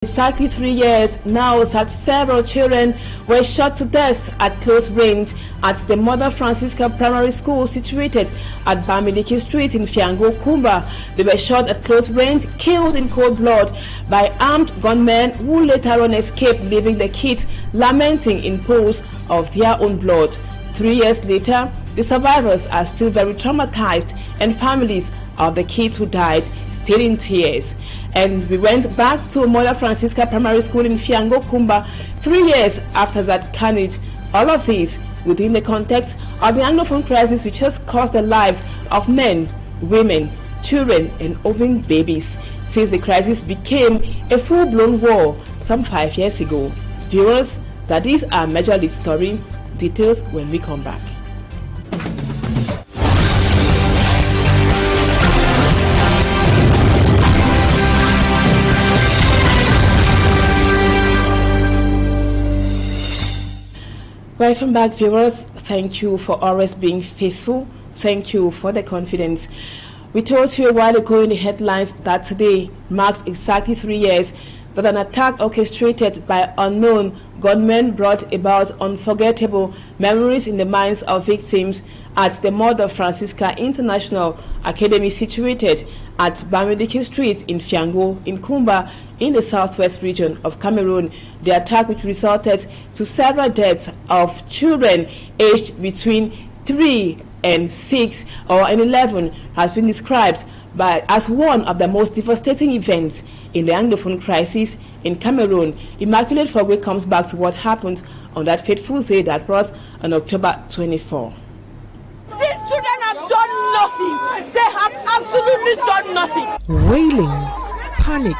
Exactly 3 years now that several children were shot to death at close range at the Mother Francisca Primary School situated at Bamileke Street in Fiango, Kumba. They were shot at close range, killed in cold blood by armed gunmen who later on escaped, leaving the kids lamenting in pools of their own blood. 3 years later, the survivors are still very traumatized, and families of the kids who died still in tears. And we went back to Mother Francisca Primary School in Fiango, Kumba 3 years after that carnage. All of this within the context of the Anglophone crisis, which has cost the lives of men, women, children and even babies since the crisis became a full-blown war some 5 years ago. Viewers, that is our major lead story. Details when we come back. Welcome back, viewers. Thank you for always being faithful. Thank you for the confidence. We told you a while ago in the headlines that today marks exactly 3 years that an attack orchestrated by unknown gunmen brought about unforgettable memories in the minds of victims at the Mother Francisca International Academy situated at Bamileke Street in Fiango in Kumba in the southwest region of Cameroon. The attack, which resulted to several deaths of children aged between 3 and 6 and 11, has been described as one of the most devastating events in the Anglophone crisis in Cameroon. Immaculate Fogwe comes back to what happened on that fateful day that was on October 24. These children have done nothing. They have absolutely done nothing. Wailing, panic,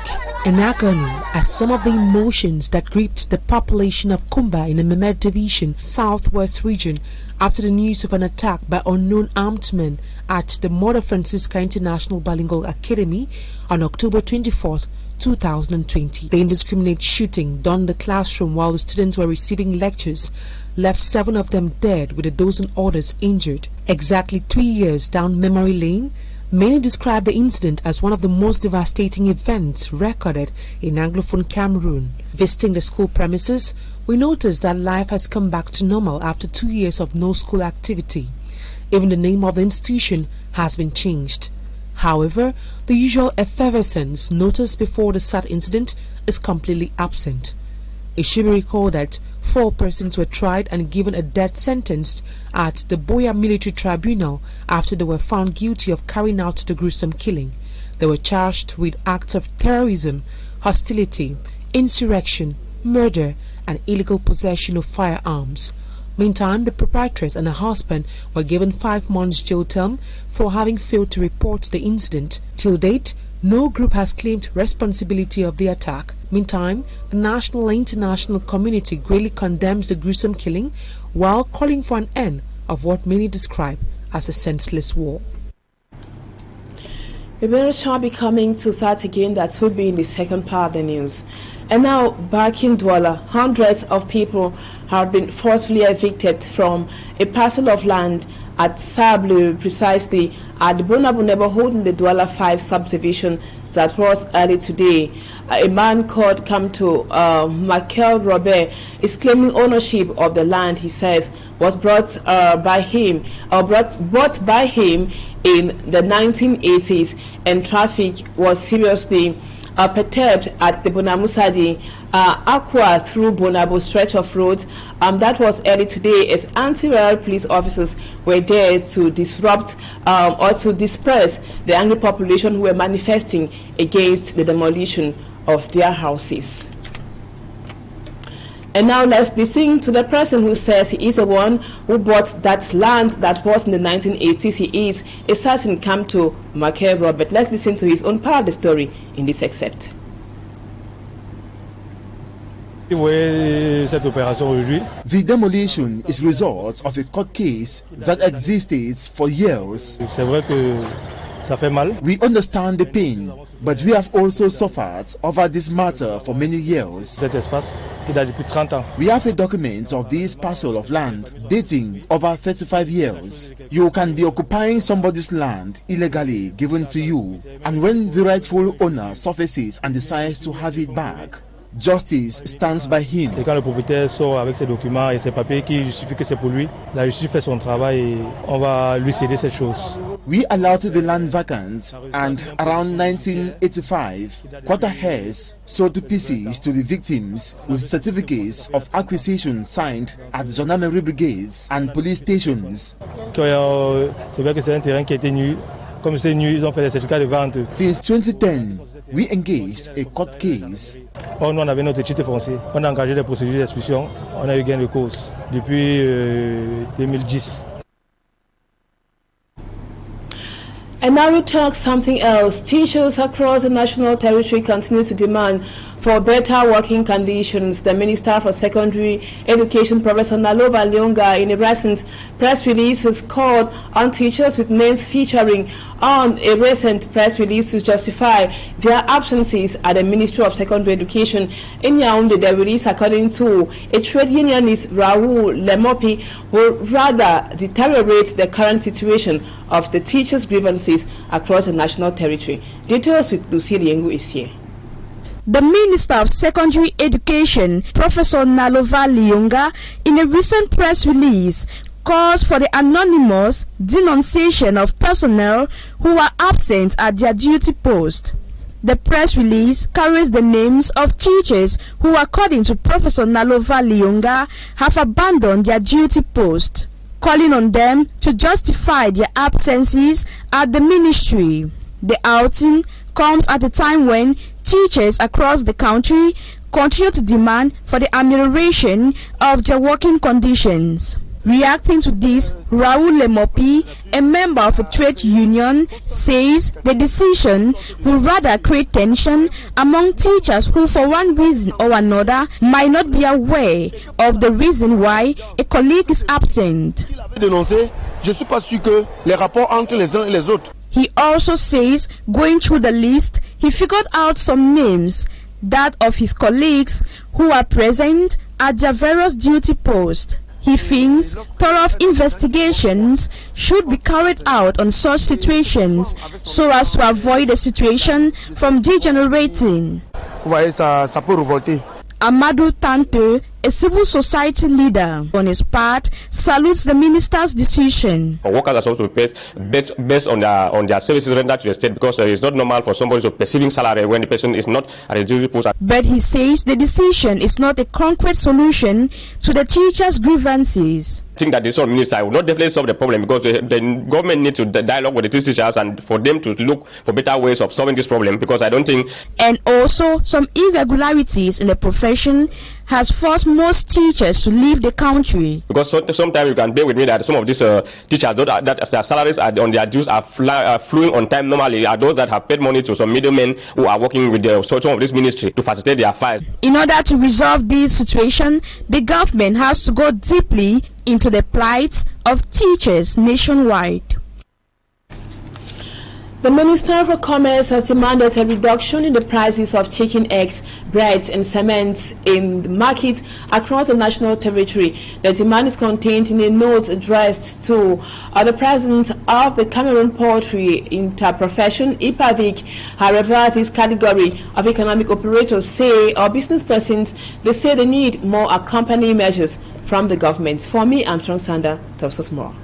and agony are some of the emotions that gripped the population of Kumba in the Memed Division, southwest region, after the news of an attack by unknown armed men at the Mother Francisca International Bilingual Academy on October 24, 2020. The indiscriminate shooting done in the classroom while the students were receiving lectures left 7 of them dead with a dozen others injured. Exactly 3 years down memory lane, many describe the incident as one of the most devastating events recorded in Anglophone Cameroon. Visiting the school premises, we noticed that life has come back to normal after 2 years of no school activity. Even the name of the institution has been changed. However, the usual effervescence noticed before the sad incident is completely absent. It should be recalled that 4 persons were tried and given a death sentence at the Boya Military Tribunal after they were found guilty of carrying out the gruesome killing. They were charged with acts of terrorism, hostility, insurrection, murder, and illegal possession of firearms. Meantime, the proprietress and her husband were given 5 months jail term for having failed to report the incident. Till date, no group has claimed responsibility of the attack. Meantime, the national and international community greatly condemns the gruesome killing while calling for an end of what many describe as a senseless war. We shall be coming to that again. That will be in the second part of the news. And now, back in Douala, hundreds of people have been forcefully evicted from a parcel of land at Sable, precisely at the Bonabo neighborhood in the Douala 5 subdivision. That was early today. A man called Kamto Michael Robert is claiming ownership of the land. He says was bought by him in the 1980s, and traffic was seriously perturbed at the Bonamusadi Aqua through Bonabo stretch of road. That was early today as anti-rural police officers were there to disrupt or to disperse the angry population who were manifesting against the demolition of their houses. And now let's listen to the person who says he is the one who bought that land that was in the 1980s. He is a certain Kamto Michael Robert. Let's listen to his own part of the story in this excerpt. The demolition is result of a court case that existed for years. We understand the pain, but we have also suffered over this matter for many years. We have a document of this parcel of land dating over 35 years. You can be occupying somebody's land illegally given to you, and when the rightful owner surfaces and decides to have it back, justice stands by him. Et quand le propriétaire sort avec ses documents et ses papiers qui justifient que c'est pour lui, la justice fait son travail et on va lui céder cette chose. We allowed the land vacant, and around 1985, quarter hairs sold to pieces to the victims with certificates of acquisition signed at the gendarmerie brigades and police stations. C'est vrai que c'est un terrain qui a été nu. Comme c'était nu, ils ont fait des certificats de vente. Since 2010, we engaged a court case. Nous, on avait notre titre foncier. On a engagé des procédures d'expulsion. On a eu gain de cause depuis 2010. And now we talk something else. Teachers across the national territory continue to demand for better working conditions. The Minister for Secondary Education, Professor Nalova Lyonga, in a recent press release, has called on teachers with names featuring on a recent press release to justify their absences at the Ministry of Secondary Education. In Yaoundé, the release, according to a trade unionist, Raoul Lemopi, will rather deteriorate the current situation of the teachers' grievances across the national territory. Details with Lucille Yengu is here. The Minister of Secondary Education, Professor Nalova Lyonga, in a recent press release, calls for the anonymous denunciation of personnel who are absent at their duty post. The press release carries the names of teachers who, according to Professor Nalova Lyonga, have abandoned their duty post, calling on them to justify their absences at the ministry. The outing comes at a time when teachers across the country continue to demand for the amelioration of their working conditions. Reacting to this, Raoul Lemopi, a member of a trade union, says the decision will rather create tension among teachers who, for one reason or another, might not be aware of the reason why a colleague is absent. He also says, going through the list, he figured out some names, that of his colleagues who are present at their various duty posts. He thinks thorough investigations should be carried out on such situations so as to avoid the situation from degenerating. Amadou Tante, a civil society leader, on his part, salutes the minister's decision. Workers are supposed to be paid based on their services rendered to the state, because it's not normal for somebody to perceiving salary when the person is not at the duty post. But he says the decision is not a concrete solution to the teachers' grievances. I think that this minister will not definitely solve the problem, because the government needs to dialogue with the teachers and for them to look for better ways of solving this problem, because I don't think. And also some irregularities in the profession has forced most teachers to leave the country. Because sometimes you can bear with me that some of these teachers, that their salaries are on their dues are flowing on time normally, are those that have paid money to some middlemen who are working with some of this ministry to facilitate their affairs. In order to resolve this situation, the government has to go deeply into the plight of teachers nationwide. The Minister for Commerce has demanded a reduction in the prices of chicken, eggs, bread and cement in the markets across the national territory. The demand is contained in a note addressed to the president of the Cameroon Poultry Interprofession, IPAVIC. However, this category of economic operators say, or business persons, they say they need more accompanying measures from the government. For me, I'm Strong Sander, tells us more.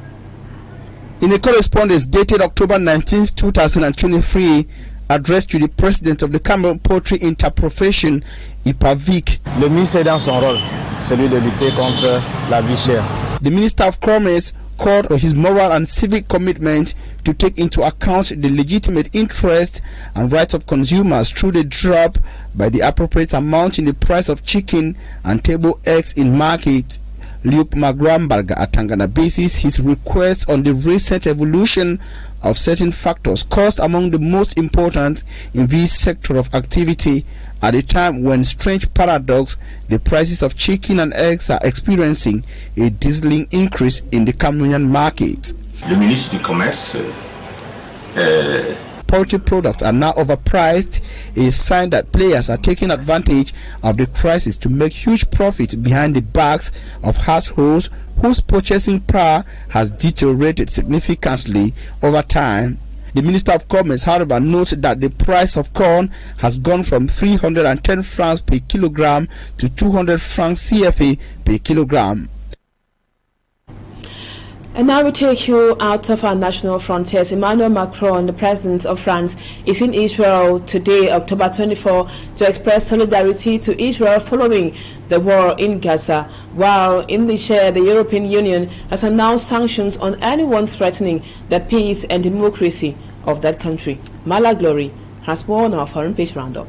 In a correspondence dated October 19, 2023, addressed to the president of the Cameroon Poultry Interprofession, IPAVIC, le ministre est dans son rôle, celui de lutter contre la vie chère. The Minister of Commerce called for his moral and civic commitment to take into account the legitimate interest and rights of consumers through the drop by the appropriate amount in the price of chicken and table eggs in market. Luke Magrambarga at Tangana bases his request on the recent evolution of certain factors caused among the most important in this sector of activity at a time when, strange paradox, the prices of chicken and eggs are experiencing a dizzying increase in the Cameroonian market. Le ministre du Commerce poultry products are now overpriced, a sign that players are taking advantage of the crisis to make huge profit behind the backs of households whose purchasing power has deteriorated significantly over time. The Minister of Commerce, however, notes that the price of corn has gone from 310 francs per kilogram to 200 francs CFA per kilogram. And now we take you out of our national frontiers. Emmanuel Macron, the President of France, is in Israel today, October 24, to express solidarity to Israel following the war in Gaza. While in Niger, the European Union has announced sanctions on anyone threatening the peace and democracy of that country. Mala Glory has more on our foreign page roundup.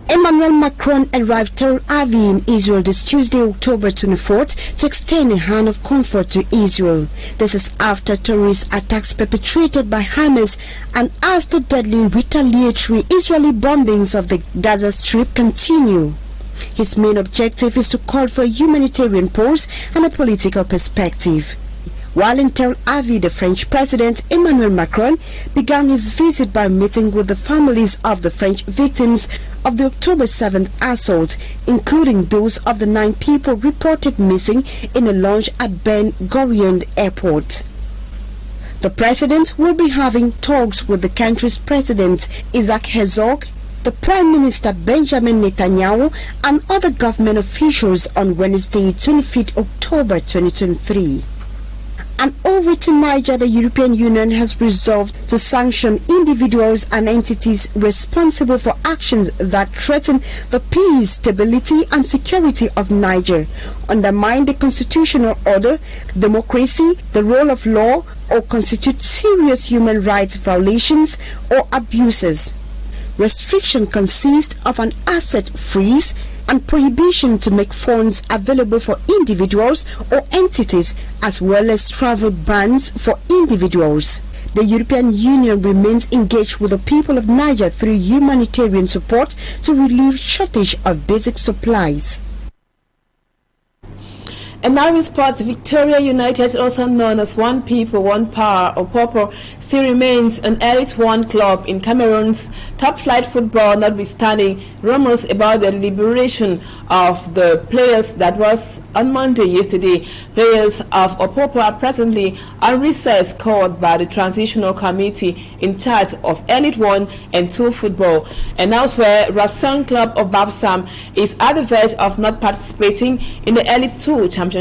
Emmanuel Macron arrived Tel Aviv in Israel this Tuesday, October 24th, to extend a hand of comfort to Israel. This is after terrorist attacks perpetrated by Hamas and as the deadly retaliatory Israeli bombings of the Gaza Strip continue. His main objective is to call for a humanitarian pause and a political perspective. While in Tel Aviv, the French President Emmanuel Macron began his visit by meeting with the families of the French victims of the October 7th assault, including those of the 9 people reported missing in a launch at Ben Gurion Airport. The President will be having talks with the country's President Isaac Herzog, the Prime Minister Benjamin Netanyahu, and other government officials on Wednesday, 25th October 2023. And over to Niger, the European Union has resolved to sanction individuals and entities responsible for actions that threaten the peace, stability and security of Niger, undermine the constitutional order, democracy, the rule of law, or constitute serious human rights violations or abuses. Restriction consists of an asset freeze and prohibition to make funds available for individuals or entities, as well as travel bans for individuals. The European Union remains engaged with the people of Niger through humanitarian support to relieve shortage of basic supplies. And now in sports, Victoria United, also known as One People, One Power or POPO, still remains an Elite One club in Cameroon's top-flight football, notwithstanding rumors about the liberation of the players that was on Monday yesterday. Players of Opopo are presently on recess called by the Transitional Committee in charge of Elite 1 and 2 football. And elsewhere, Racing Club of Bafsam is at the verge of not participating in the Elite 2 championship.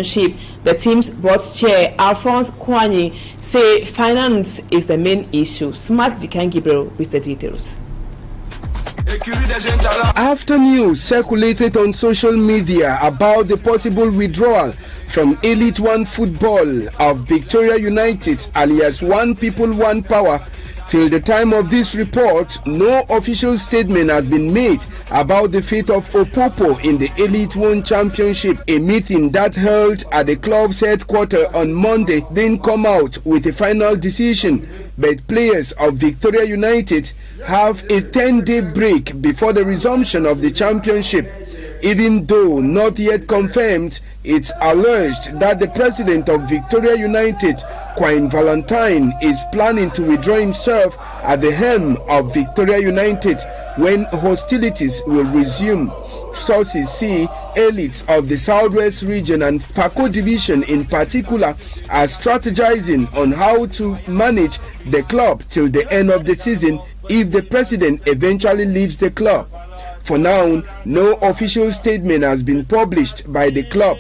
The team's board chair, Alphonse Kwanyi, say finance is the main issue. Smart Jikan Gabriel with the details. After news circulated on social media about the possible withdrawal from Elite 1 football of Victoria United, alias One People, One Power, till the time of this report, no official statement has been made about the fate of Opopo in the Elite 1 Championship. A meeting that held at the club's headquarters on Monday didn't come out with a final decision, but players of Victoria United have a 10-day break before the resumption of the championship. Even though not yet confirmed, it's alleged that the president of Victoria United, Quine Valentine, is planning to withdraw himself at the helm of Victoria United when hostilities will resume. Sources see elites of the Southwest region and Paco division in particular are strategizing on how to manage the club till the end of the season if the president eventually leaves the club. For now, no official statement has been published by the club.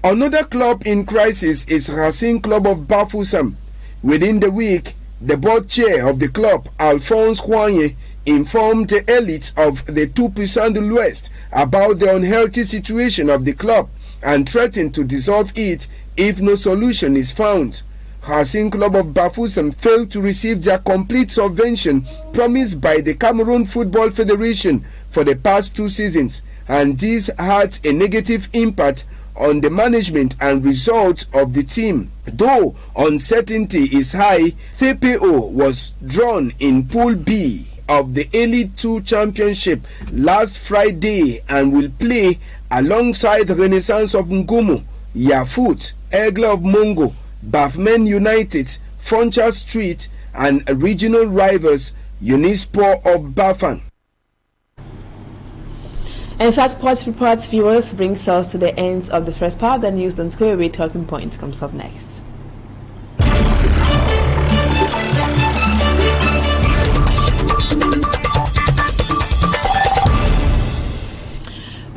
Another club in crisis is Racing Club of Bafoussam. Within the week, the board chair of the club, Alphonse Kwanyi, informed the elites of the 2% de l'Ouest about the unhealthy situation of the club and threatened to dissolve it if no solution is found. Racing Club of Bafoussam failed to receive their complete subvention promised by the Cameroon Football Federation for the past 2 seasons, and this had a negative impact on the management and results of the team. Though uncertainty is high, TPO was drawn in Pool B of the Elite 2 Championship last Friday and will play alongside Renaissance of Ngumu, Yafut, Aigle of Mongo, Bafmen United, Foncha Street, and regional rivals Unisport of Bafang. And such sports reports, viewers, brings us to the end of the first part. The news don't go away. Talking Point comes up next.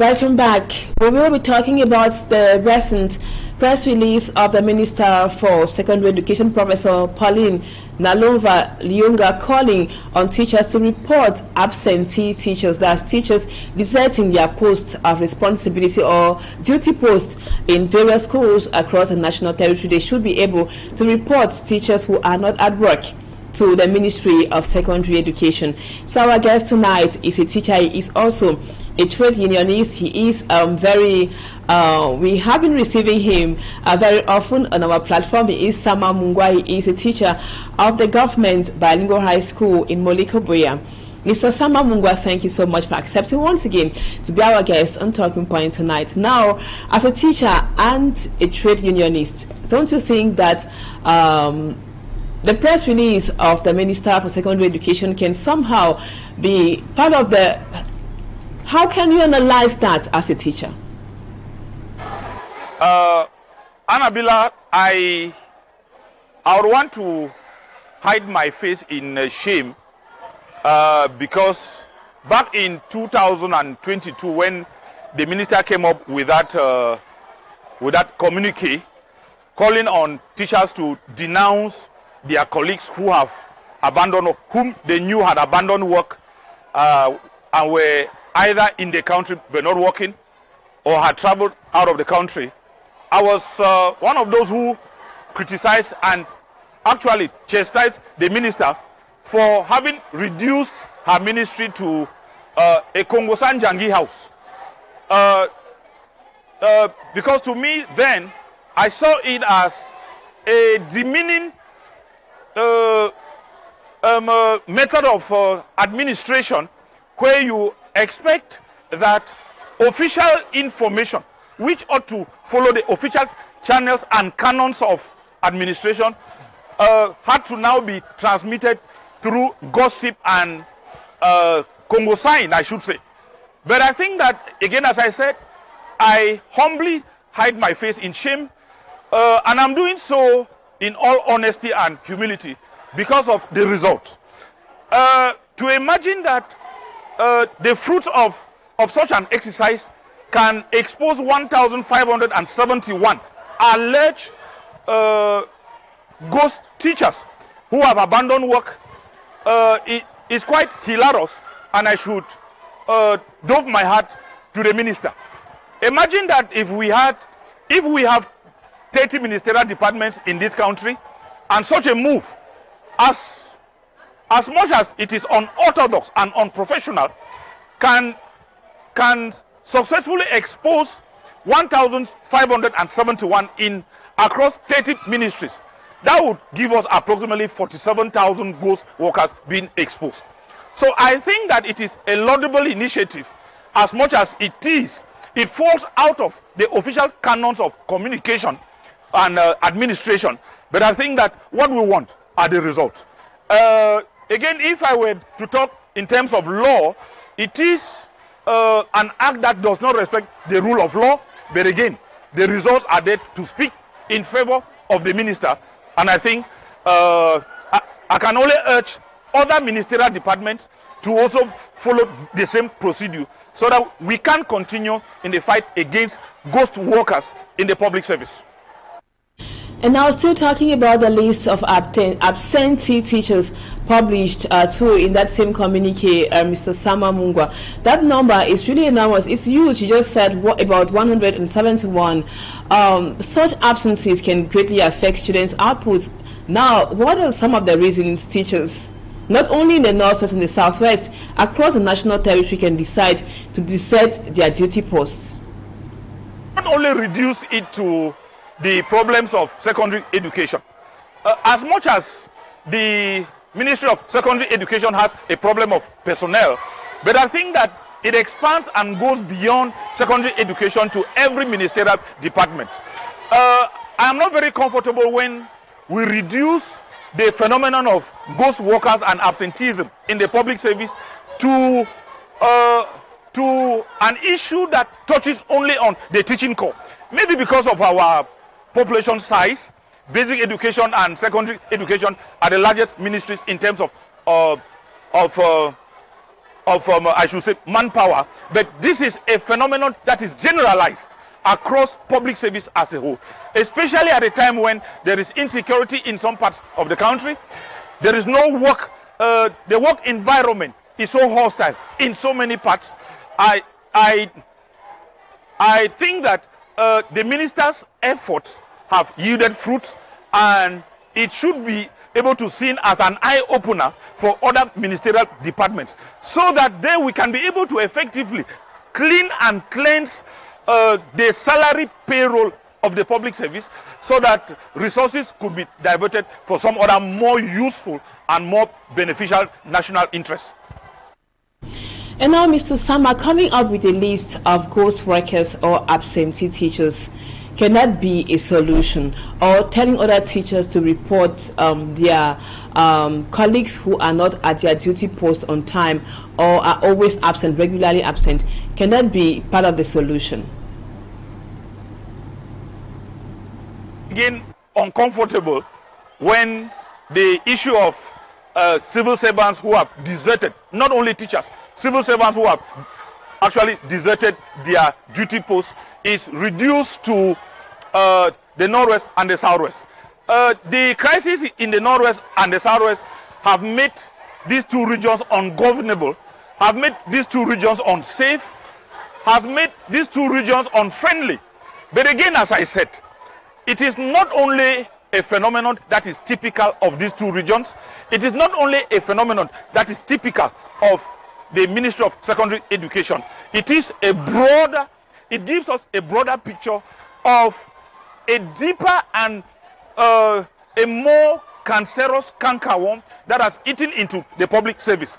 Welcome back. We will be talking about the recent press release of the Minister for Secondary Education, Professor Pauline Nalova-Lyunga, calling on teachers to report absentee teachers, that's teachers deserting their posts of responsibility or duty posts in various schools across the national territory. They should be able to report teachers who are not at work to the Ministry of Secondary Education. So our guest tonight is a teacher. He is also a trade unionist. He is we have been receiving him very often on our platform. He is Sama Mungwa. He is a teacher of the government bilingual high school in Molikoboya. Mr. Sama Mungwa, thank you so much for accepting once again to be our guest on Talking Point tonight. Now, as a teacher and a trade unionist, don't you think that the press release of the Minister for Secondary Education can somehow be part of the... How can you analyze that as a teacher? Annabella, I would want to hide my face in shame because back in 2022, when the minister came up with that communique calling on teachers to denounce their colleagues who have abandoned, whom they knew had abandoned work and were either in the country but not working or had traveled out of the country, I was one of those who criticized and actually chastised the minister for having reduced her ministry to a Kongosan Jangi house. Because to me then, I saw it as a demeaning method of administration where you expect that official information, which ought to follow the official channels and canons of administration, had to now be transmitted through gossip and Congo sign, I should say. But I think that, again, as I said, I humbly hide my face in shame, and I'm doing so in all honesty and humility because of the result. To imagine that the fruits of such an exercise can expose 1,571 alleged ghost teachers who have abandoned work is quite hilarious, and I should doff my hat to the minister. Imagine that if we have 30 ministerial departments in this country, and such a move, as much as it is unorthodox and unprofessional, can successfully expose 1,571 across 30 ministries. That would give us approximately 47,000 ghost workers being exposed. So I think that it is a laudable initiative, as much as it falls out of the official canons of communication and administration. But I think that what we want are the results. Again, if I were to talk in terms of law, it is an act that does not respect the rule of law. But again, the results are there to speak in favor of the minister. And I think I can only urge other ministerial departments to also follow the same procedure so that we can continue in the fight against ghost workers in the public service. And now, still talking about the list of absentee teachers published too in that same communique, Mr. Sama Mungwa. That number is really enormous. It's huge. You just said about 171. Such absences can greatly affect students' outputs. Now, what are some of the reasons teachers, not only in the northwest and the southwest, across the national territory, can decide to desert their duty posts? Not only reduce it to the problems of secondary education. As much as the Ministry of Secondary Education has a problem of personnel, but I think that it expands and goes beyond secondary education to every ministerial department. I am not very comfortable when we reduce the phenomenon of ghost workers and absenteeism in the public service to an issue that touches only on the teaching corps. Maybe because of our population size, basic education and secondary education are the largest ministries in terms of I should say, manpower, but this is a phenomenon that is generalized across public service as a whole, especially at a time when there is insecurity in some parts of the country. There is no work, the work environment is so hostile in so many parts. I think that the minister's efforts have yielded fruits, and it should be able to seen as an eye-opener for other ministerial departments, so that then we can be able to effectively clean and cleanse the salary payroll of the public service, so that resources could be diverted for some other more useful and more beneficial national interests. And now, Mr. Sama, coming up with a list of ghost workers or absentee teachers, can that be a solution? Or telling other teachers to report their colleagues who are not at their duty post on time or are always absent, regularly absent, can that be part of the solution? Again, uncomfortable when the issue of civil servants who have deserted, not only teachers, civil servants who have actually deserted their duty posts is reduced to the Northwest and the Southwest. The crisis in the Northwest and the Southwest have made these two regions ungovernable, have made these two regions unsafe, has made these two regions unfriendly. But again, as I said, it is not only a phenomenon that is typical of these two regions, it is not only a phenomenon that is typical of the Ministry of Secondary Education. It is a broader, it gives us a broader picture of a deeper and a more cancerous cankerworm that has eaten into the public service.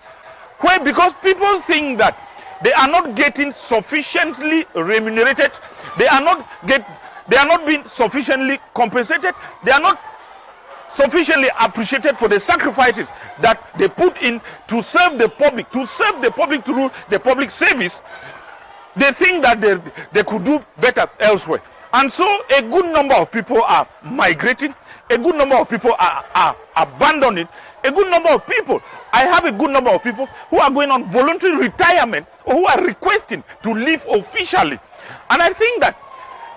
Where, because people think that they are not getting sufficiently remunerated, they are not being sufficiently compensated, they are not sufficiently appreciated for the sacrifices that they put in to serve the public, to do the public service. They think that they could do better elsewhere. And so a good number of people are migrating, a good number of people are abandoning, a good number of people, I have a good number of people who are going on voluntary retirement or who are requesting to leave officially. And I think that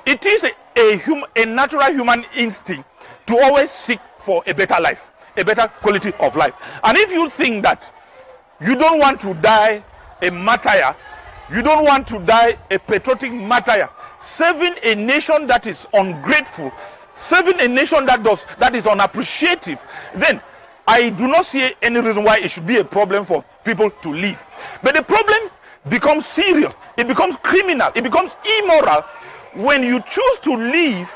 it is a natural human instinct to always seek for a better life, a better quality of life. And if you think that you don't want to die a martyr, you don't want to die a patriotic martyr, serving a nation that is ungrateful, serving a nation that is unappreciative, then I do not see any reason why it should be a problem for people to leave. But the problem becomes serious, it becomes criminal, it becomes immoral when you choose to leave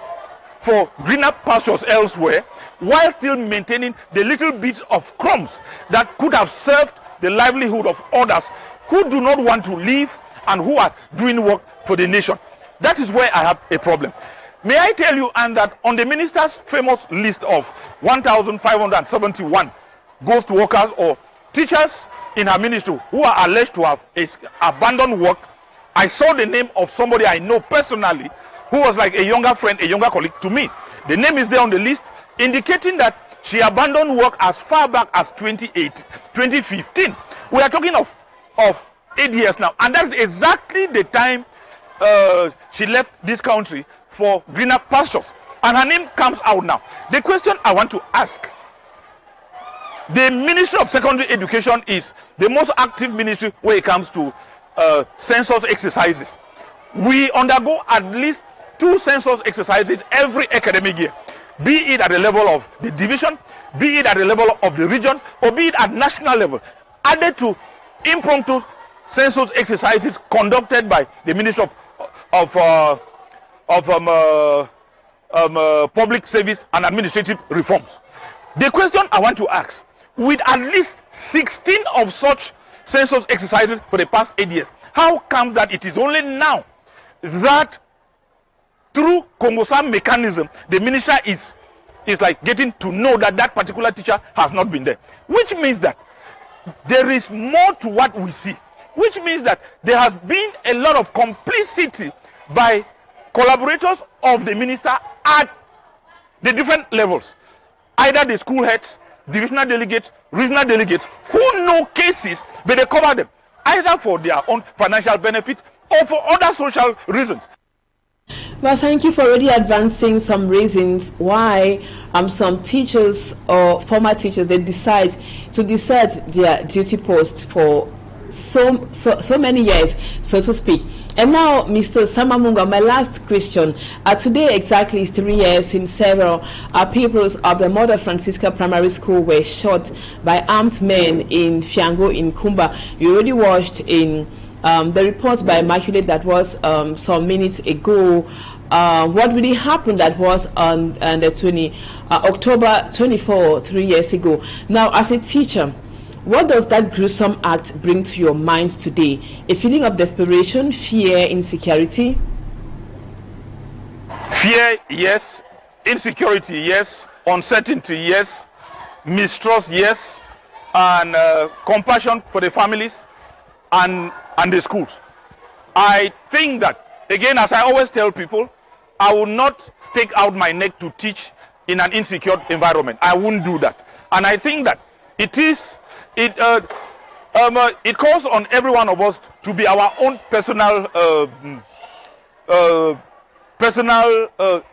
for greener pastures elsewhere while still maintaining the little bits of crumbs that could have served the livelihood of others who do not want to leave and who are doing work for the nation. That is where I have a problem. May I tell you, and that on the minister's famous list of 1,571 ghost workers or teachers in her ministry who are alleged to have abandoned work, I saw the name of somebody I know personally who was like a younger friend, a younger colleague to me. The name is there on the list, indicating that she abandoned work as far back as 2015. We are talking of 8 years now, and that's exactly the time she left this country for greener pastures, and her name comes out now. The question I want to ask: the Ministry of Secondary Education is the most active ministry when it comes to census exercises. We undergo at least 2 census exercises every academic year, be it at the level of the division, be it at the level of the region, or be it at national level, added to impromptu census exercises conducted by the Ministry of Public Service and Administrative Reforms. The question I want to ask: with at least 16 of such census exercises for the past 8 years, how comes that it is only now that through Congosan mechanism the minister is like getting to know that that particular teacher has not been there? Which means that there is more to what we see, which means that there has been a lot of complicity by collaborators of the minister at the different levels, either the school heads, divisional delegates, regional delegates, who know cases but they cover them. either for their own financial benefit or for other social reasons. Well, thank you for already advancing some reasons why some teachers or former teachers, they decide to desert their duty post for so many years, so to speak. And now, Mr. Samamunga, my last question. Today exactly is 3 years since several pupils of the Mother Francisca Primary School were shot by armed men in Fiango in Kumba. You already watched in the report by Immaculate that was some minutes ago. What really happened that was on the October 24, 3 years ago. Now, as a teacher, what does that gruesome act bring to your mind today? A feeling of desperation, fear, insecurity? Fear, yes. Insecurity, yes. Uncertainty, yes. Mistrust, yes. And compassion for the families and the schools. I think that, again, as I always tell people, I will not stake out my neck to teach in an insecure environment. I wouldn't do that. And I think that it calls on every one of us to be our own personal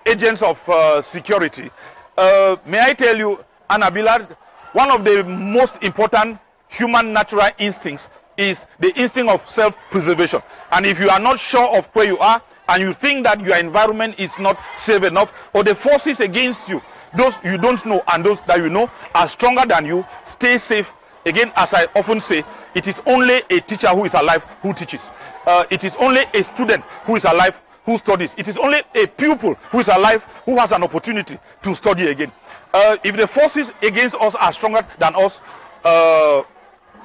agents of security. May I tell you, Anna Billard, one of the most important human natural instincts is the instinct of self-preservation. And if you are not sure of where you are and you think that your environment is not safe enough, or the forces against you, those you don't know and those that you know are stronger than you, stay safe. Again, as I often say, it is only a teacher who is alive who teaches. It is only a student who is alive who studies. It is only a pupil who is alive who has an opportunity to study again. If the forces against us are stronger than us,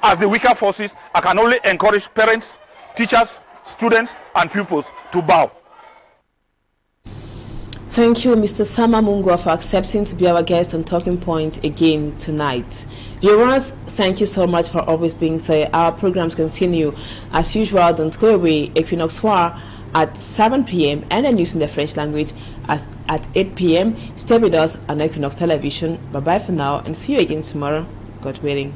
as the weaker forces, I can only encourage parents, teachers, students, and pupils to bow. Thank you, Mr. Samamunga, for accepting to be our guest on Talking Point again tonight. Viewers, thank you so much for always being there. Our programs continue as usual. Don't go away. Equinoxe Soir at 7 p.m. and the news in the French language at 8 p.m. Stay with us on Equinoxe Television. Bye-bye for now and see you again tomorrow, God willing.